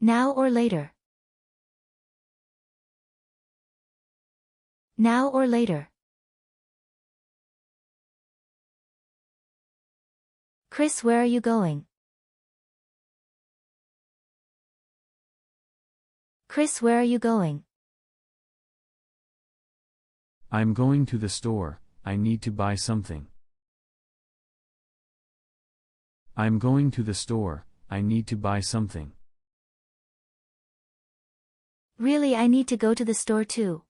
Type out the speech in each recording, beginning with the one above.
Now or later. Now or later. Chris, where are you going? Chris, where are you going? I'm going to the store, I need to buy something. I'm going to the store, I need to buy something. Really, I need to go to the store too.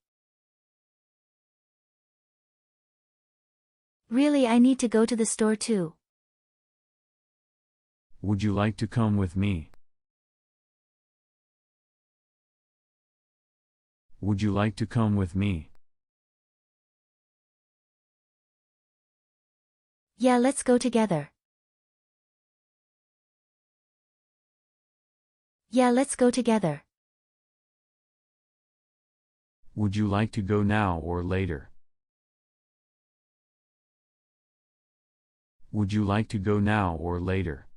Really, I need to go to the store too. Would you like to come with me? Would you like to come with me? Yeah, let's go together. Yeah, let's go together. Would you like to go now or later? Would you like to go now or later?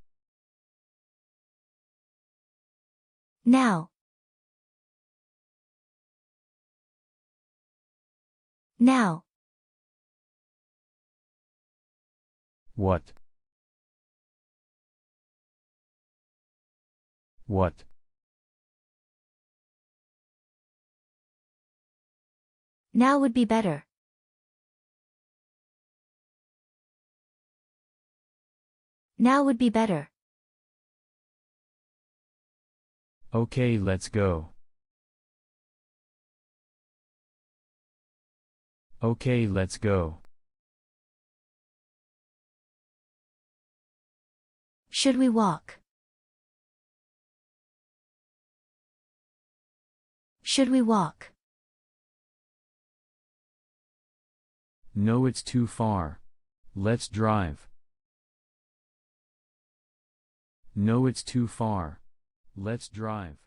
Now. Now. What? What? Now would be better. Now would be better. Okay, let's go. Okay, let's go. Should we walk? Should we walk? No, it's too far. Let's drive. No, it's too far. Let's drive.